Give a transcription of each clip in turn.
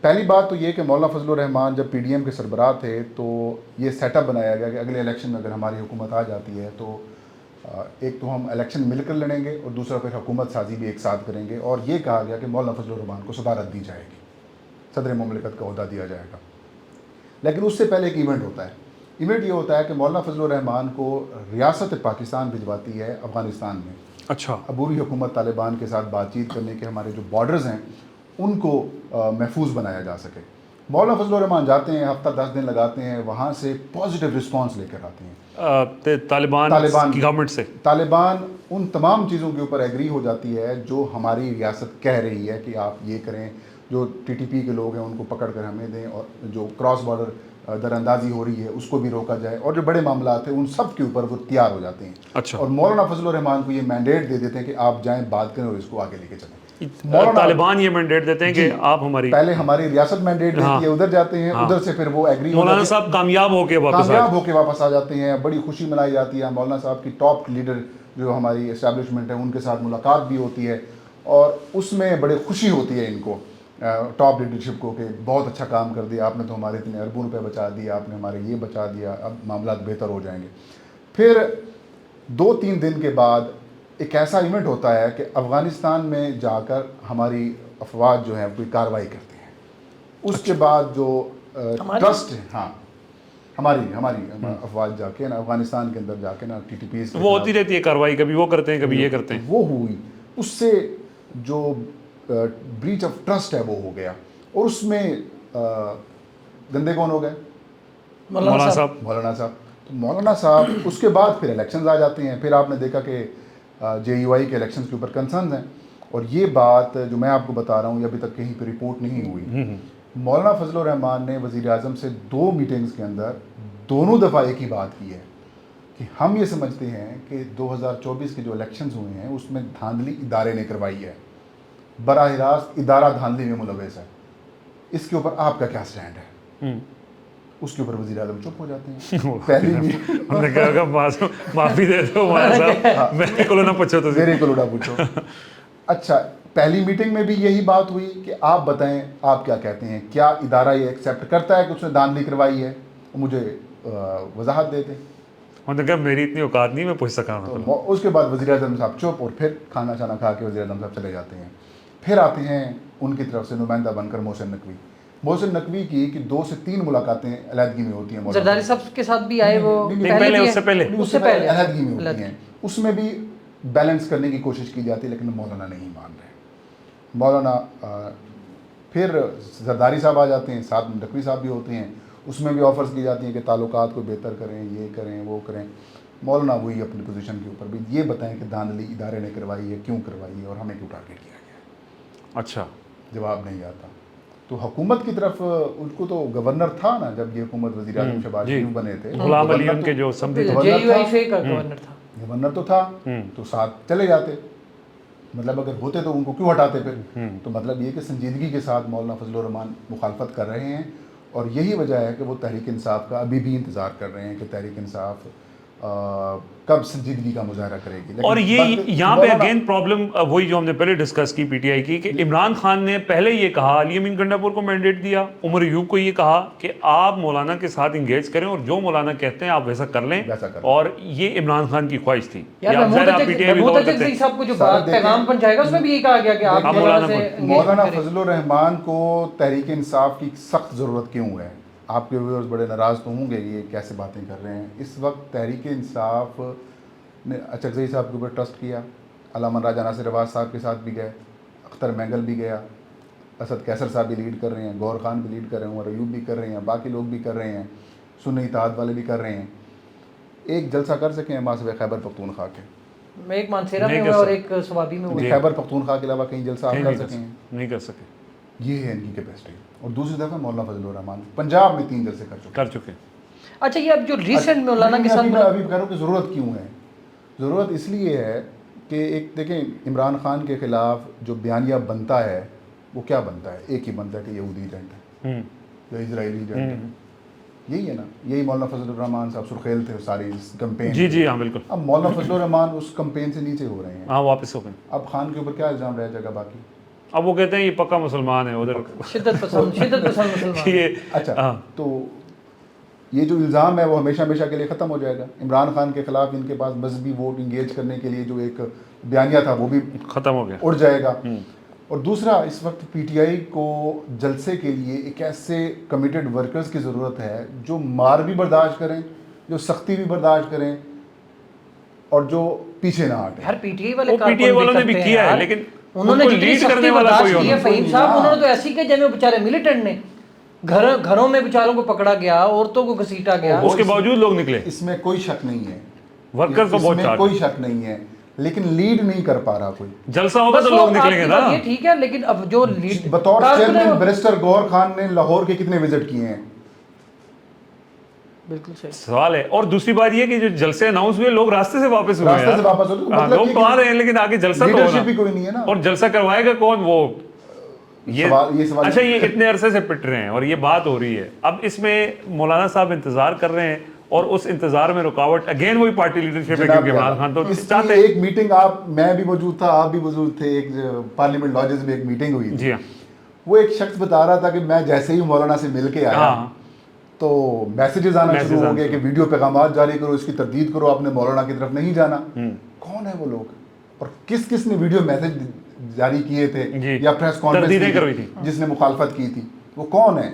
پہلی بات تو یہ کہ مولانا فضل الرحمان جب پی ڈی ایم کے سربراہ تھے تو یہ سیٹ اپ بنایا گیا کہ اگلے الیکشن میں اگر ہماری حکومت آ جاتی ہے تو ایک تو ہم الیکشن مل کر لڑیں گے اور دوسرا پھر حکومت سازی بھی ایک ساتھ کریں گے، اور یہ کہا گیا کہ مولانا فضل الرحمان کو صدارت دی جائے گی، صدر مملکت کا عہدہ دیا جائے گا۔ لیکن اس سے پہلے ایک ایونٹ ہوتا ہے، ایونٹ یہ ہوتا ہے کہ مولانا فضل الرحمان کو ریاست پاکستان بھجواتی ہے افغانستان میں، اچھا، عبوری حکومت طالبان کے ساتھ بات چیت کرنے کے ہمارے جو بارڈرز ہیں ان کو محفوظ بنایا جا سکے۔ مولانا فضل الرحمان جاتے ہیں، ہفتہ 10 دن لگاتے ہیں، وہاں سے پازیٹیو رسپانس لے کر آتے ہیں طالبان کی گورنمنٹ سے۔ طالبان ان تمام چیزوں کے اوپر ایگری ہو جاتی ہے جو ہماری ریاست کہہ رہی ہے کہ آپ یہ کریں، جو ٹی ٹی پی کے لوگ ہیں ان کو پکڑ کر ہمیں دیں، اور جو کراس بارڈر در اندازی ہو رہی ہے اس کو بھی روکا جائے، اور جو بڑے معاملات ہیں ان سب کے اوپر وہ تیار ہو جاتے ہیں۔ اچھا، اور مولانا فضل الرحمان کو یہ مینڈیٹ دے دیتے ہیں کہ آپ جائیں، بات کریں اور اس کو آگے لے کے چلیں۔ طالبان یہ مینڈیٹ دیتے ہیں کہ آپ ہماری، پہلے ہماری ریاست مینڈیٹ دیتی ہے، ادھر جاتے ہیں، ادھر سے پھر وہ ایگری مولانا صاحب کامیاب ہو کے واپس آ جاتے ہیں، بڑی خوشی منائی جاتی ہے۔ مولانا صاحب کی ٹاپ لیڈر جو ہماری اسٹیبلشمنٹ ہے ان کے ساتھ ملاقات بھی ہوتی ہے، اور اس میں بڑی خوشی ہوتی ہے ان کو، ٹاپ لیڈرشپ کو، کہ بہت اچھا کام کر دیا آپ نے، تو ہمارے اتنے اربوں روپے بچا دیا آپ نے، ہمارے یہ بچا دیا، اب معاملات بہتر ہو جائیں گے۔ پھر 2-3 دن کے بعد ایک ایسا ایونٹ ہوتا ہے کہ افغانستان میں جا کر ہماری افواج جو ہیں کوئی کارروائی کرتے ہیں۔ اس کے بعد جو ٹرسٹ ہے، ہاں ہماری افواج جا کے نا افغانستان کے اندر جا کے نا ٹی ٹی پیز وہ ہوتی رہتی ہے کارروائی، کبھی وہ کرتے ہیں کبھی یہ کرتے ہیں، وہ ہوئی، اس سے جو بریچ آف ٹرسٹ ہے وہ ہو گیا، اور اس میں گندے کون ہو گئے؟ مولانا صاحب۔ تو مولانا صاحب اس کے بعد پھر الیکشنز آ جاتے ہیں۔ پھر آپ نے دیکھا کہ جے یو آئی کے الیکشنز کے اوپر کنسرنز ہیں، اور یہ بات جو میں آپ کو بتا رہا ہوں یہ ابھی تک کہیں پہ رپورٹ نہیں ہوئی۔ مولانا فضل الرحمان نے وزیر اعظم سے 2 میٹنگز کے اندر دونوں دفعہ ایک ہی بات کی ہے کہ ہم یہ سمجھتے ہیں کہ 2024 کے جو الیکشنز ہوئے ہیں اس میں دھاندلی ادارے نے کروائی ہے، براہ راست ادارہ دھاندلی میں ملوث ہے، اس کے اوپر آپ کا کیا سٹینڈ ہے؟ اس کے اوپر وزیر اعظم چپ ہو جاتے ہیں۔ پہلی ہم نے کہا معافی دے دو مولانا صاحب، میرے کو نہ پوچھو، تو میرے کو نہ پوچھو۔ اچھا، پہلی میٹنگ میں بھی یہی بات ہوئی کہ آپ بتائیں آپ کیا کہتے ہیں، کیا ادارہ یہ ایکسیپٹ کرتا ہے کہ اس نے دھاندلی کروائی ہے؟ مجھے وضاحت دے دیں۔ انہوں نے کہا میری اتنی اوقات نہیں، میں پوچھ سکا ہوں۔ تو اس کے بعد وزیر اعظم صاحب چپ، اور پھر کھانا چانا کھا کے وزیر اعظم صاحب چلے جاتے ہیں۔ پھر آتے ہیں ان کی طرف سے نمائندہ بن کر محسن نقوی۔ محسن نقوی کی 2 سے 3 ملاقاتیں علیحدگی میں ہوتی ہیں، زرداری صاحب کے ساتھ بھی آئے، وہ اس سے پہلے علیحدگی میں ہوتی ہیں، اس میں بھی بیلنس کرنے کی کوشش کی جاتی ہے، لیکن مولانا نہیں مان رہے۔ مولانا پھر زرداری صاحب آ جاتے ہیں، ساتھ میں نقوی صاحب بھی ہوتے ہیں، اس میں بھی آفرز کی جاتی ہیں کہ تعلقات کو بہتر کریں، یہ کریں وہ کریں۔ مولانا وہی اپنی پوزیشن کے اوپر بھی یہ بتائیں کہ دھاندلی ادارے نے کروائی ہے، کیوں کروائی ہے، اور ہمیں کیوں ٹارگیٹ کیا گیا ہے۔ اچھا، جواب نہیں آتا۔ تو حکومت کی طرف ان کو تو گورنر تھا نا، جب یہ حکومت وزیر اعظم شہباز شریف بنے تھے، غلام علی ان کے جو گورنر تھا، گورنر تو تھا، تو ساتھ چلے جاتے، مطلب اگر ہوتے تو ان کو کیوں ہٹاتے پھر؟ تو مطلب یہ کہ سنجیدگی کے ساتھ مولانا فضل الرحمان مخالفت کر رہے ہیں، اور یہی وجہ ہے کہ وہ تحریک انصاف کا ابھی بھی انتظار کر رہے ہیں کہ تحریک انصاف کب سنجیدگی کا مظاہرہ کرے گی۔ اور یہ یہاں پہ اگین پرابلم وہی جو ہم نے پہلے ڈسکس کی پی ٹی آئی کی، کہ عمران خان نے پہلے یہ کہا، علی امین گنڈاپور کو مینڈیٹ دیا، عمر ایوب کو یہ کہا کہ آپ مولانا کے ساتھ انگیج کریں اور جو مولانا کہتے ہیں آپ ویسا کر لیں، اور یہ عمران خان کی خواہش تھی۔ صاحب کو جو پیغام پہنچائے گا اس میں بھی یہ کہا گیا کہ آپ مولانا فضل الرحمان کو تحریک انصاف کی سخت ضرورت کیوں ہے؟ آپ کے ویورز بڑے ناراض تو ہوں گے، یہ کیسے باتیں کر رہے ہیں۔ اس وقت تحریک انصاف نے اچکزئی صاحب کے اوپر ٹرسٹ کیا، علامہ راجہ ناصر رواس صاحب کے ساتھ بھی گئے، اختر مینگل بھی گیا، اسد کیسر صاحب بھی لیڈ کر رہے ہیں، گور خان بھی لیڈ کر رہے ہیں، عمر ایوب بھی کر رہے ہیں، باقی لوگ بھی کر رہے ہیں، سنی اتحاد والے بھی کر رہے ہیں۔ ایک جلسہ کر سکیں ماں سے خیبر پختونخوا کے، میں ایک مانسیرا میں ہوا اور ایک سوابی میں ہوا، خیبر پختونخوا کے علاوہ کہیں جلسہ آپ کر سکیں؟ نہیں کر سکے، یہ ہے ان کی کیپیسٹی۔ اور دوسری دفعہ مولانا فضل الرحمان پنجاب میں 3 جلسے کر چکے۔ اچھا، یہ اب جو ریسنٹ مولانا کے ساتھ ابھی کہہ رہا ہوں کہ ضرورت کیوں ہے؟ ضرورت اس لیے ہے کہ ایک دیکھیں عمران خان کے خلاف جو بیانیہ بنتا ہے وہ کیا بنتا ہے؟ ایک ہی بنتا ہے کہ یہودی ایجنٹ ہے یا اسرائیلی ایجنٹ ہے، یہی ہے نا۔ یہی مولانا فضل الرحمان صاحب سرخیل تھے ساری کمپین۔ جی ہاں بالکل۔ اب مولانا فضل الرحمان اس کمپین سے نیچے ہو رہے ہیں، ہاں واپس ہو گئے۔ اب خان کے اوپر کیا الزام رہ جائے گا باقی؟ اب وہ کہتے ہیں یہ پکا مسلمان ہے ادھر شدت پسند مسلمان. یہ اچھا تو یہ جو الزام ہے وہ ہمیشہ ہمیشہ کے لیے ختم ہو جائے گا. عمران خان کے خلاف ان کے پاس مذہبی ووٹ انگیج کرنے کے لیے جو ایک بیانیہ تھا وہ بھی ختم ہو گیا, اڑ جائے گا. اور دوسرا, اس وقت پی ٹی آئی کو جلسے کے لیے ایک ایسے کمیٹڈ ورکرز کی ضرورت ہے جو مار بھی برداشت کریں, جو سختی بھی برداشت کریں, اور جو پیچھے نہ ہٹیں. ہر پی ٹی آئی والے وہ پی ٹی آئی والوں نے بھی کیا ہے, لیکن انہوں نے جتنی لیڈ کرنے سختی والا برداشت کوئی کی ہے ہونا. فہیم صاحب, انہوں نے تو ایسی کہ جیسے بیچارے ملیٹنٹ نے گھروں میں بیچاروں کو پکڑا گیا, عورتوں کو گھسیٹا گیا. اس کے باوجود لوگ نکلے. اس میں کوئی شک نہیں ہے, ورکر تو بہت اس میں کوئی شک نہیں ہے, لیکن لیڈ نہیں کر پا رہا کوئی. جلسہ ہوگا تو لوگ نکلیں گے نا. یہ ٹھیک ہے, لیکن اب جو لیڈ بطور چیئرمین بیرسٹر گور خان نے لاہور کے کتنے وزٹ کیے ہیں؟ بالکل صحیح سوال ہے. اور دوسری بات یہ کہ جو جلسے اناؤنس ہوئے لوگ راستے سے واپس ہوئے راستے سے واپس ہوتے, ہیں, لوگ تو آ رہے ہیں لیکن آگے جلسہ تو لیڈرشپ ہونا, بھی کوئی نہیں ہے نا. اور جلسہ کروائے گا کون؟ وہ یہ سوال اچھا, یہ اتنے عرصے سے پٹ رہے ہیں اور یہ بات ہو رہی ہے, اب اس میں مولانا صاحب انتظار کر رہے ہیں, اور اس انتظار میں رکاوٹ اگین وہی پارٹی لیڈرشپ ہے, کیونکہ عمران خان تو چاہتے ہیں. ایک میٹنگ میں بھی موجود تھا, آپ بھی موجود تھے, ایک پارلیمنٹ لاجز میں ایک میٹنگ ہوئی تھی. جی ہاں, وہ ایک شخص بتا رہا تھا کہ میں جیسے ہی مولانا سے مل کے آیا تو میسیجز آنا شروع ہو گئے کہ ویڈیو پیغامات جاری کرو, اس کی تردید کرو, آپ نے مولانا کی طرف نہیں جانا. کون ہے وہ لوگ, اور کس کس نے ویڈیو میسیج جاری کیے تھے یا پریس کانفرنس جس نے مخالفت کی تھی, وہ کون ہے؟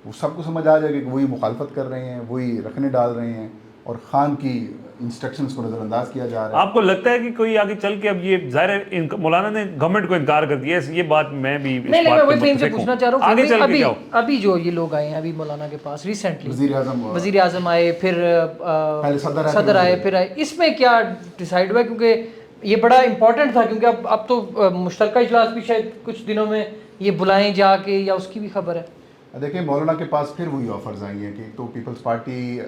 وہ سب کو سمجھ آ جائے گا کہ وہی مخالفت کر رہے ہیں, وہی رکھنے ڈال رہے ہیں, اور خان کی انسٹرکشنز کو نظر انداز کیا جا رہا ہے. آپ کو لگتا ہے کہ کوئی آگے چل کے, اب یہ ظاہر ہے مولانا نے گورنمنٹ کو انکار کر دیا ہے, یہ بات میں بھی نہیں, میں وہی فہیم سے پوچھنا چاہ رہا آگے چل ہوں, کے ابھی جو یہ لوگ آئے ہیں ابھی مولانا کے پاس ریسنٹلی, وزیر اعظم آئے, پھر صدر آئے, پھر آئے, اس میں کیا ڈیسائیڈ ہوا؟ کیونکہ یہ بڑا امپورٹنٹ تھا, کیونکہ اب تو مشترکہ اجلاس بھی شاید کچھ دنوں میں یہ بلائیں جا کے, یا اس کی بھی خبر ہے؟ دیکھیں, مولانا کے پاس پھر وہی آفرز آئی ہیں کہ تو پیپلز پارٹی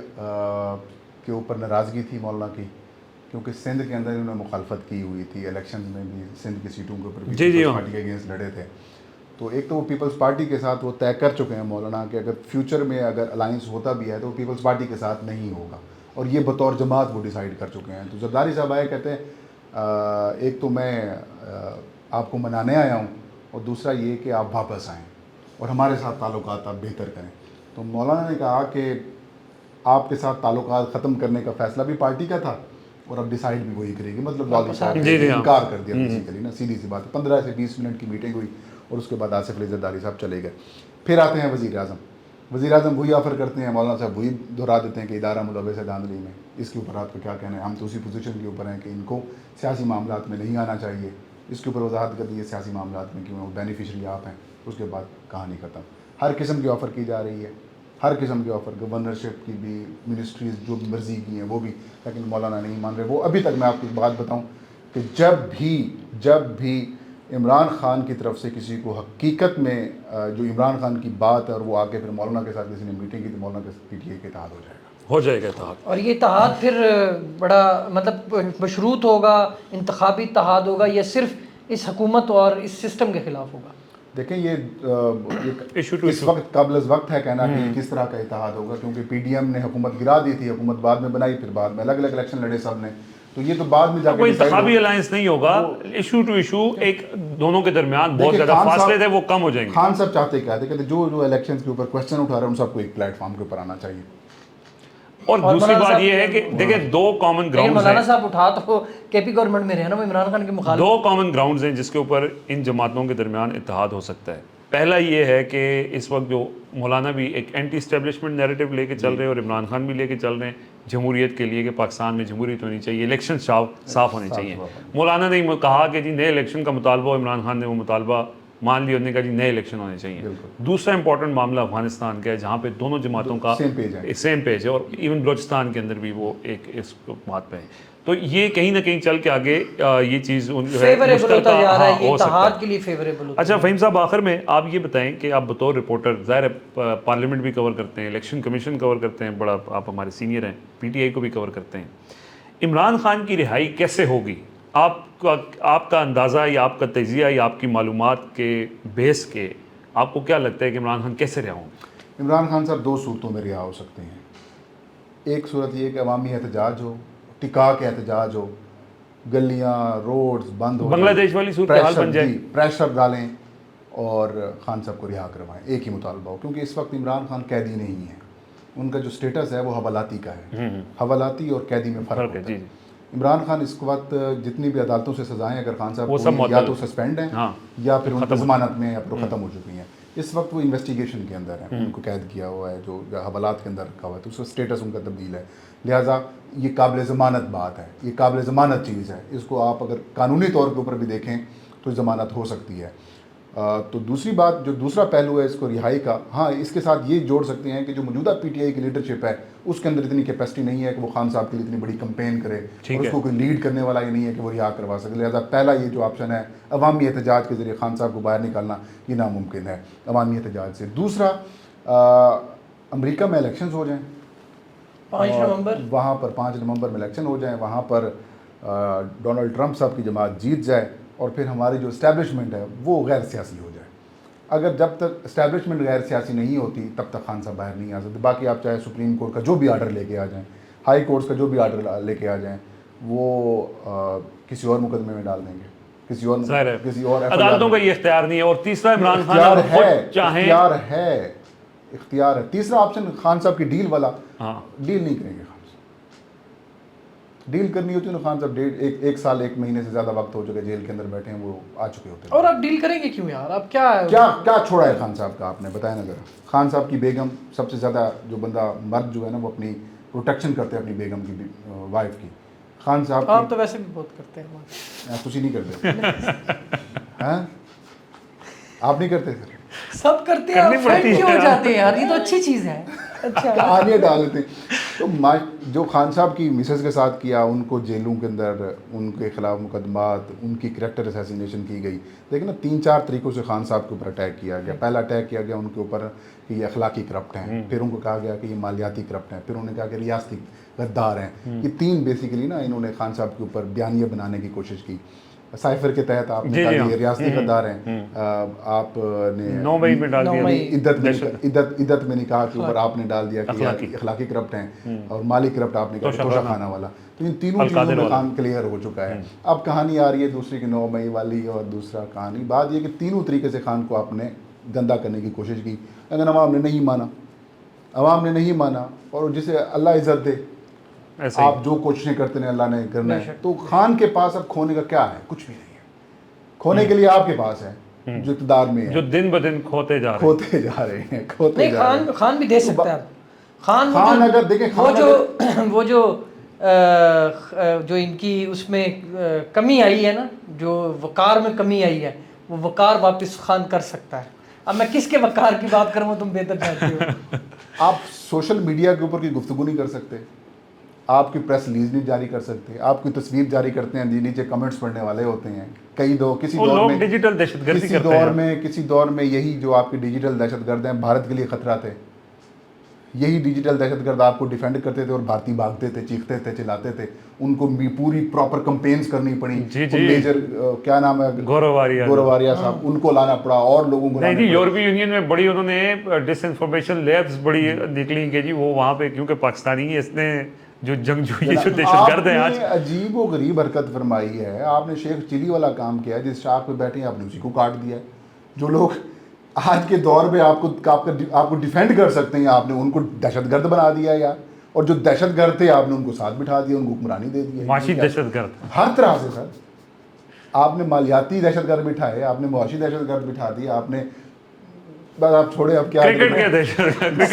کے اوپر ناراضگی تھی مولانا کی, کیونکہ سندھ کے اندر انہوں نے مخالفت کی ہوئی تھی, الیکشن میں بھی سندھ کی سیٹوں کے اوپر پیپلز پارٹی کے اگینسٹ لڑے تھے. تو ایک تو وہ پیپلز پارٹی کے ساتھ وہ طے کر چکے ہیں مولانا کہ اگر فیوچر میں اگر الائنس ہوتا بھی ہے تو وہ پیپلز پارٹی کے ساتھ نہیں ہوگا, اور یہ بطور جماعت وہ ڈیسائیڈ کر چکے ہیں. تو زرداری صاحب آئے, کہتے ہیں ایک تو میں آپ کو منانے آیا ہوں, اور دوسرا یہ کہ آپ واپس آئیں اور ہمارے ساتھ تعلقات آپ بہتر کریں. تو مولانا نے کہا کہ آپ کے ساتھ تعلقات ختم کرنے کا فیصلہ بھی پارٹی کا تھا, اور اب ڈیسائیڈ بھی وہی کرے گی. مطلب والد صاحب نے انکار کر دیا بیسیکلی نا, سیدھی سی بات. 15 سے 20 منٹ کی میٹنگ ہوئی, اور اس کے بعد آصف علی زرداری صاحب چلے گئے. پھر آتے ہیں وزیر اعظم. وزیر اعظم وہی آفر کرتے ہیں, مولانا صاحب وہی دہرا دیتے ہیں کہ ادارہ ملوث ہے دھاندلی میں. اس کے اوپر آپ کا کیا کہنا ہے؟ ہم تو اسی پوزیشن کے اوپر ہیں کہ ان کو سیاسی معاملات میں نہیں آنا چاہیے. اس کے اوپر وضاحت کر دی ہے سیاسی معاملات میں کیوں وہ بینیفیشری آپ ہیں. اس کے بعد کہانی ختم. ہر قسم کی آفر کی جا رہی ہے, ہر قسم کی آفر, گورنرشپ کی بھی, منسٹریز جو مرضی کی ہیں وہ بھی, لیکن مولانا نہیں مان رہے. وہ ابھی تک میں آپ کو ایک بات بتاؤں کہ جب بھی عمران خان کی طرف سے کسی کو حقیقت میں جو عمران خان کی بات ہے اور وہ آ کے پھر مولانا کے ساتھ کسی نے میٹنگ کی, تو مولانا کے پی ٹی آئی کے اتحاد ہو جائے گا اتحاد. اور یہ اتحاد پھر بڑا مطلب مشروط ہوگا, انتخابی اتحاد ہوگا, یا صرف اس حکومت اور اس سسٹم کے خلاف ہوگا؟ دیکھیں, یہ اس وقت قبل از وقت ہے کہنا کہ کس طرح کا اتحاد ہوگا, کیونکہ پی ڈی ایم نے حکومت گرا دی تھی, حکومت بعد میں بنائی, پھر بعد میں الگ الگ الیکشن لڑے سب نے, تو یہ تو بعد میں جا کے کوئی انتخابی الائنس نہیں ہوگا. ایشو ٹو ایشو ایک دونوں کے درمیان بہت زیادہ فاصلے تھے, وہ کم ہو جائیں گے. خان صاحب چاہتے کیا تھے کہ جو الیکشنز کے اوپر کوسچن اٹھا رہے ہیں ان سب کو ایک پلیٹ فارم کے اوپر آنا چاہیے. اور دوسری بات یہ ہے کہ دیکھیں, دو کامن گراؤنڈز ہیں. مولانا صاحب اٹھا تو کے پی گورنمنٹ میں رہے نا, وہ عمران خان کے مخالف. دو کامن گراؤنڈز ہیں جس کے اوپر ان جماعتوں کے درمیان اتحاد ہو سکتا ہے. پہلا یہ ہے کہ اس وقت جو مولانا بھی ایک اینٹی اسٹیبلشمنٹ نیریٹو لے کے چل رہے ہیں, اور عمران خان بھی لے کے چل رہے ہیں جمہوریت کے لیے, کہ پاکستان میں جمہوریت ہونی چاہیے, الیکشن صاف ہونے چاہیے. مولانا نے کہا کہ جی نئے الیکشن کا مطالبہ, عمران خان نے وہ مطالبہ مان لیا, انہوں نے کہا جی نئے الیکشن ہونے چاہیے. دوسرا امپورٹنٹ معاملہ افغانستان کا ہے, جہاں پہ دونوں جماعتوں کا سیم پیج ہے, اور ایون بلوچستان کے اندر بھی وہ ایک اس بات پہ ہے. تو یہ کہیں نہ کہیں چل کے آگے یہ چیز فیوریبل ہوتا جا رہا ہے, یہ اتحاد کے لیے فیوریبل ہوتا ہے. اچھا فہیم صاحب, آخر میں آپ یہ بتائیں کہ آپ بطور رپورٹر, ظاہر پارلیمنٹ بھی کور کرتے ہیں, الیکشن کمیشن کور کرتے ہیں, بڑا آپ ہمارے سینئر ہیں, پی ٹی آئی کو بھی کور کرتے ہیں, عمران خان کی رہائی کیسے ہوگی؟ آپ کا اندازہ یا آپ کا تجزیہ یا آپ کی معلومات کے بیس کے آپ کو کیا لگتا ہے کہ عمران خان کیسے رہا ہوں گے؟ عمران خان صاحب دو صورتوں میں رہا ہو سکتے ہیں. ایک صورت یہ کہ عوامی احتجاج ہو, ٹکا کے احتجاج ہو, گلیاں روڈز بند ہو بنگلہ دیش والی صورتحال بن جائے, پریشر ڈالیں اور خان صاحب کو رہا کروائیں. ایک ہی مطالبہ ہو, کیونکہ اس وقت عمران خان قیدی نہیں ہے, ان کا جو سٹیٹس ہے وہ حوالاتی کا ہے. حوالاتی اور قیدی میں فرق ہوتا ہے. عمران خان اس وقت جتنی بھی عدالتوں سے سزائیں اگر خان صاحب کو یا تو سسپینڈ ہیں یا پھر ان کی ضمانت میں یا پھر ختم ہو چکی ہیں. اس وقت وہ انویسٹیگیشن کے اندر ہیں, ان کو قید کیا ہوا ہے جو حوالات کے اندر رکھا ہوا ہے, تو اس کا سٹیٹس ان کا تبدیل ہے. لہٰذا یہ قابل ضمانت بات ہے, یہ قابل ضمانت چیز ہے. اس کو آپ اگر قانونی طور کے اوپر بھی دیکھیں تو ضمانت ہو سکتی ہے. تو دوسری بات جو دوسرا پہلو ہے اس کو رہائی کا, ہاں اس کے ساتھ یہ جوڑ سکتے ہیں کہ جو موجودہ پی ٹی آئی کی لیڈرشپ ہے اس کے اندر اتنی کیپیسٹی نہیں ہے کہ وہ خان صاحب کے لیے اتنی بڑی کمپین کرے, اور اس کو کوئی لیڈ کرنے والا یہ نہیں ہے کہ وہ رہا کروا سکے. لہٰذا پہلا یہ جو آپشن ہے عوامی احتجاج کے ذریعے خان صاحب کو باہر نکالنا, یہ ناممکن ہے عوامی احتجاج سے. دوسرا امریکہ میں الیکشنز ہو جائیں 5 نومبر, وہاں پر 5 نومبر میں الیکشن ہو جائیں, وہاں پر ڈونلڈ ٹرمپ صاحب کی جماعت جیت جائے اور پھر ہماری جو اسٹیبلشمنٹ ہے وہ غیر سیاسی ہو جائے. اگر جب تک اسٹیبلشمنٹ غیر سیاسی نہیں ہوتی تب تک خان صاحب باہر نہیں آ سکتے. باقی آپ چاہے سپریم کورٹ کا جو بھی آرڈر لے کے آ جائیں, ہائی کورٹس کا جو بھی آرڈر لے کے آ جائیں, وہ کسی اور مقدمے میں ڈال دیں گے, کسی اور عدالتوں کا یہ اختیار نہیں ہے. اور تیسرا عمران خان اختیار ہے. تیسرا آپشن خان صاحب کی ڈیل والا, ڈیل نہیں کریں گے خان صاحب. ڈیل کرنی ہوتی ہے نا, خان صاحب 1 سال 1 مہینے سے زیادہ وقت ہو چکا ہے جیل کے اندر بیٹھے ہیں, وہ آ چکے ہوتے ہیں. اور آپ ڈیل کریں گے کیوں یار, آپ کیا چھوڑا ہے خان صاحب کا, آپ نے بتایا نا ذرا. خان صاحب کی بیگم سب سے زیادہ جو بندہ مرد جو ہے نا وہ اپنی پروٹیکشن کرتے ہیں اپنی بیگم کی وائف کی. خان صاحب آپ تو ویسے بھی بہت کرتے ہیں. تسی نہیں کرتے ہاں, آپ نہیں کرتے سر, سب کرتے ہیں, فرینڈ کیوں ہو جاتے ہیں یار, یہ تو اچھی چیز ہے. اچھا کہانیاں ڈال دیتے ہیں. تو جو خان صاحب کی مسز کے ساتھ کیا, ان کو جیلوں کے اندر ان کے خلاف مقدمات, ان کی کریکٹر اسیسینیشن کی گئی. دیکھیں نا 3-4 طریقوں سے خان صاحب کے اوپر اٹیک کیا گیا. پہلا اٹیک کیا گیا ان کے اوپر کہ یہ اخلاقی کرپٹ ہیں, پھر ان کو کہا گیا کہ یہ مالیاتی کرپٹ ہیں, پھر انہوں نے کہا کہ ریاستی غدار ہیں. یہ 3 بیسیکلی نا انہوں نے خان صاحب کے اوپر بیانیہ بنانے کی کوشش کی. سائفر کے تحت آپ نے کہا کہ یہ ریاستی غدار ہیں, آپ نے 9 مئی میں ڈال دیا عدت میں نکاح کے اوپر آپ نے ڈال دیا کہ اخلاقی کرپٹ ہیں, اور مالی کرپٹ آپ نے کہا توشہ خانہ والا. تو ان تینوں چیزوں میں کام کلیئر ہو چکا ہے. اب کہانی آ رہی ہے دوسری کی 9 مئی والی, اور دوسرا کہانی بات یہ کہ تینوں طریقے سے خان کو آپ نے گندا کرنے کی کوشش کی. لیکن عوام نے نہیں مانا, اور جسے اللہ عزت دے, آپ جو کوششیں کرتے ہیں اللہ نے کرنا ہے. تو خان کے پاس اب کھونے کا کیا ہے, کچھ بھی نہیں ہے. کھونے کے لیے آپ کے پاس ہے جو اقتدار میں ہے, جو دن بدن کھوتے جا رہے ہیں. خان بھی دے سکتا ہے. خان اگر دیکھیں وہ جو ان کی اس میں کمی آئی ہے نا, جو وقار میں کمی آئی ہے, وہ وقار واپس خان کر سکتا ہے. اب میں کس کے وقار کی بات کروں, تم بہتر جانتے ہو. آپ سوشل میڈیا کے اوپر کوئی گفتگو نہیں کر سکتے, آپ کی پریس ریلیز نہیں جاری کر سکتے, آپ کوئی تصویر جاری کرتے ہیں نیچے کمنٹس پڑھنے والے ہوتے ہیں. کسی دور میں یہی جو آپ کی ڈیجیٹل دہشت گرد ہیں بھارت کے لیے خطرہ تھے. یہی ڈیجیٹل دہشت گرد آپ کو ڈیفینڈ کرتے تھے, اور بھارتی بھاگتے تھے, چیختے تھے, چلاتے تھے. ان کو بھی پوری پراپر کمپینز کرنی پڑی. میجر کیا نام ہے, گورواریا صاحب, ان کو لانا پڑا, اور لوگوں کو نہیں. یورپی یونین میں بڑی انہوں نے ڈس انفارمیشن لیبس بڑی نکلی کہ جی وہ وہاں پہ, کیونکہ پاکستانی اس نے جو جنگجو یہ جو دہشت گرد ہیں آج عجیب و غریب حرکت فرمائی ہے. آپ نے شیخ چلی والا کام کیا ہے, جس شاخ پہ بیٹھے ہیں آپ نے اسی کو کاٹ دیا ہے. جو لوگ آج کے دور میں آپ کو ڈیفینڈ کر سکتے ہیں, آپ نے ان کو دہشت گرد بنا دیا یار. اور جو دہشت گرد تھے آپ نے ان کو ساتھ بٹھا دیا, ان کو حکمرانی دے دی. معاشی دہشت گرد ہر طرح سے سر, آپ نے مالیاتی دہشت گرد بٹھائے, آپ نے معاشی دہشت گرد بٹھا دی, آپ نے بس آپ چھوڑے, اب کیا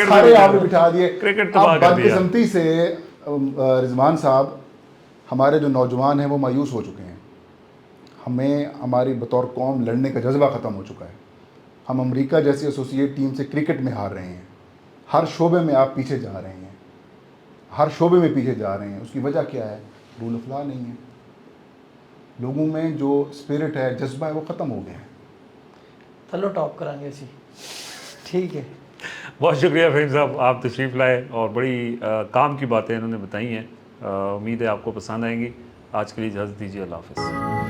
سارے آپ نے بٹھا دیے. اب بدقسمتی سے رضوان صاحب, ہمارے جو نوجوان ہیں وہ مایوس ہو چکے ہیں. ہمیں ہماری بطور قوم لڑنے کا جذبہ ختم ہو چکا ہے. ہم امریکہ جیسی ایسوسیٹ ٹیم سے کرکٹ میں ہار رہے ہیں. ہر شعبے میں آپ پیچھے جا رہے ہیں, ہر شعبے میں پیچھے جا رہے ہیں. اس کی وجہ کیا ہے, رول آف لا نہیں ہے. لوگوں میں جو اسپرٹ ہے, جذبہ ہے, وہ ختم ہو گیا ہے. چلو ٹاپ کریں گے اسی, ٹھیک ہے. بہت شکریہ فہیم صاحب, آپ تشریف لائے اور بڑی کام کی باتیں انہوں نے بتائی ہیں. امید ہے آپ کو پسند آئیں گی. آج کے لیے اجازت دیجیے, اللہ حافظ.